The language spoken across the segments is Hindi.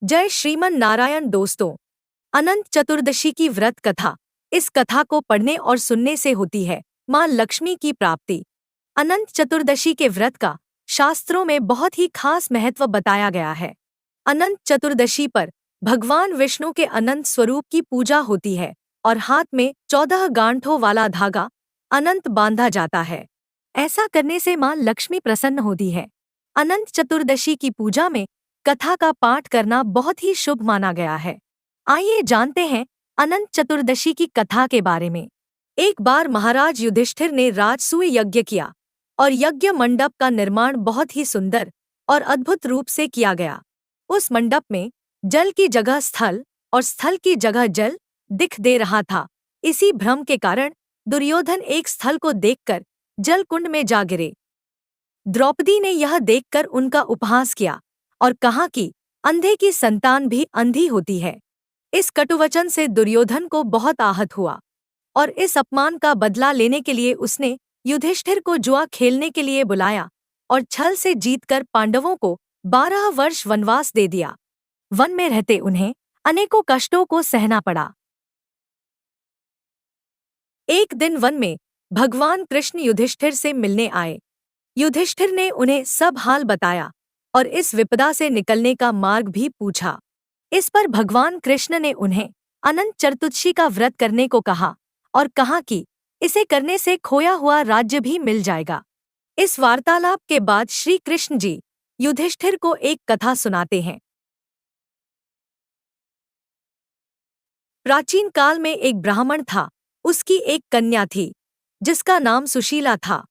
जय श्रीमन नारायण दोस्तों। अनंत चतुर्दशी की व्रत कथा। इस कथा को पढ़ने और सुनने से होती है माँ लक्ष्मी की प्राप्ति। अनंत चतुर्दशी के व्रत का शास्त्रों में बहुत ही खास महत्व बताया गया है। अनंत चतुर्दशी पर भगवान विष्णु के अनंत स्वरूप की पूजा होती है और हाथ में 14 गांठों वाला धागा अनंत बांधा जाता है। ऐसा करने से माँ लक्ष्मी प्रसन्न होती है। अनंत चतुर्दशी की पूजा में कथा का पाठ करना बहुत ही शुभ माना गया है। आइए जानते हैं अनंत चतुर्दशी की कथा के बारे में। एक बार महाराज युधिष्ठिर ने राजसूय यज्ञ किया और यज्ञ मंडप का निर्माण बहुत ही सुंदर और अद्भुत रूप से किया गया। उस मंडप में जल की जगह स्थल और स्थल की जगह जल दिख दे रहा था। इसी भ्रम के कारण दुर्योधन एक स्थल को देखकर जल कुंड में जा गिरे। द्रौपदी ने यह देखकर उनका उपहास किया और कहा कि अंधे की संतान भी अंधी होती है। इस कटुवचन से दुर्योधन को बहुत आहत हुआ और इस अपमान का बदला लेने के लिए उसने युधिष्ठिर को जुआ खेलने के लिए बुलाया और छल से जीतकर पांडवों को 12 वर्ष वनवास दे दिया। वन में रहते उन्हें अनेकों कष्टों को सहना पड़ा। एक दिन वन में भगवान कृष्ण युधिष्ठिर से मिलने आए। युधिष्ठिर ने उन्हें सब हाल बताया और इस विपदा से निकलने का मार्ग भी पूछा। इस पर भगवान कृष्ण ने उन्हें अनंत चतुर्दशी का व्रत करने को कहा और कहा कि इसे करने से खोया हुआ राज्य भी मिल जाएगा। इस वार्तालाप के बाद श्री कृष्ण जी युधिष्ठिर को एक कथा सुनाते हैं। प्राचीन काल में एक ब्राह्मण था। उसकी एक कन्या थी जिसका नाम सुशीला था।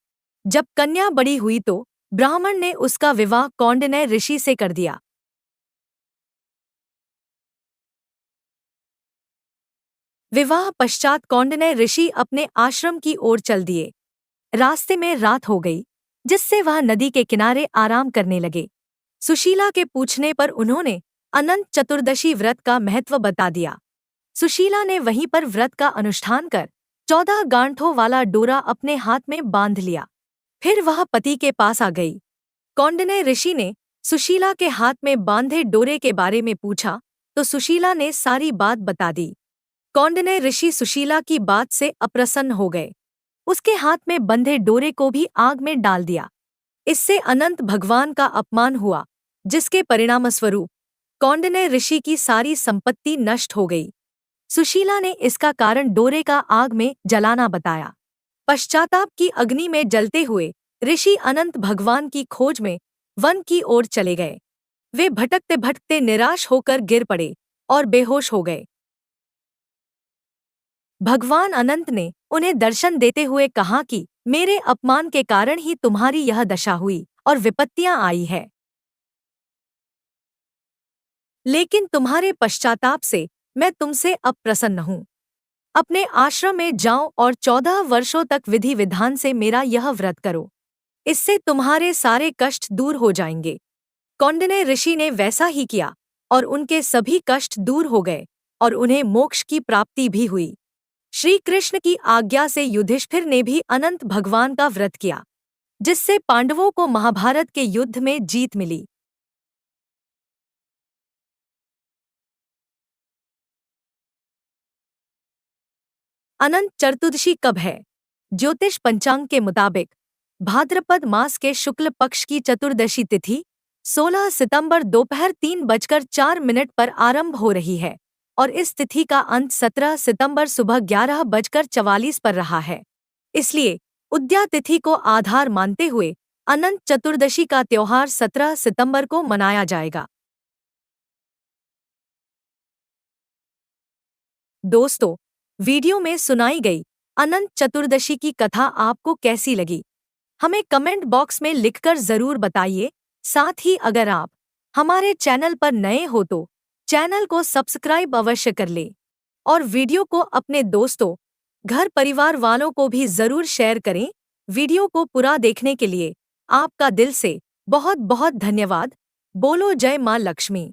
जब कन्या बड़ी हुई तो ब्राह्मण ने उसका विवाह कौंडिन्य ऋषि से कर दिया। विवाह पश्चात कौंडिन्य ऋषि अपने आश्रम की ओर चल दिए। रास्ते में रात हो गई जिससे वह नदी के किनारे आराम करने लगे। सुशीला के पूछने पर उन्होंने अनंत चतुर्दशी व्रत का महत्व बता दिया। सुशीला ने वहीं पर व्रत का अनुष्ठान कर 14 गांठों वाला डोरा अपने हाथ में बांध लिया। फिर वह पति के पास आ गई। कौंडिन्य ऋषि ने सुशीला के हाथ में बांधे डोरे के बारे में पूछा तो सुशीला ने सारी बात बता दी। कौंडिन्य ऋषि सुशीला की बात से अप्रसन्न हो गए। उसके हाथ में बंधे डोरे को भी आग में डाल दिया। इससे अनंत भगवान का अपमान हुआ, जिसके परिणामस्वरूप कौंडिन्य ऋषि की सारी संपत्ति नष्ट हो गई। सुशीला ने इसका कारण डोरे का आग में जलाना बताया। पश्चाताप की अग्नि में जलते हुए ऋषि अनंत भगवान की खोज में वन की ओर चले गए। वे भटकते भटकते निराश होकर गिर पड़े और बेहोश हो गए। भगवान अनंत ने उन्हें दर्शन देते हुए कहा कि मेरे अपमान के कारण ही तुम्हारी यह दशा हुई और विपत्तियां आई है, लेकिन तुम्हारे पश्चाताप से मैं तुमसे अब प्रसन्न हूँ। अपने आश्रम में जाओ और 14 वर्षों तक विधि विधान से मेरा यह व्रत करो। इससे तुम्हारे सारे कष्ट दूर हो जाएंगे। कौंडिन्य ऋषि ने वैसा ही किया और उनके सभी कष्ट दूर हो गए और उन्हें मोक्ष की प्राप्ति भी हुई। श्री कृष्ण की आज्ञा से युधिष्ठिर ने भी अनंत भगवान का व्रत किया, जिससे पांडवों को महाभारत के युद्ध में जीत मिली। अनंत चतुर्दशी कब है? ज्योतिष पंचांग के मुताबिक भाद्रपद मास के शुक्ल पक्ष की चतुर्दशी तिथि 16 सितंबर दोपहर 3:04 पर आरंभ हो रही है और इस तिथि का अंत 17 सितंबर सुबह 11:44 पर रहा है। इसलिए उद्या तिथि को आधार मानते हुए अनंत चतुर्दशी का त्योहार 17 सितंबर को मनाया जाएगा। दोस्तों, वीडियो में सुनाई गई अनंत चतुर्दशी की कथा आपको कैसी लगी? हमें कमेंट बॉक्स में लिखकर जरूर बताइए। साथ ही अगर आप हमारे चैनल पर नए हो तो चैनल को सब्सक्राइब अवश्य कर लें और वीडियो को अपने दोस्तों, घर परिवार वालों को भी जरूर शेयर करें। वीडियो को पूरा देखने के लिए आपका दिल से बहुत बहुत धन्यवाद। बोलो जय मां लक्ष्मी।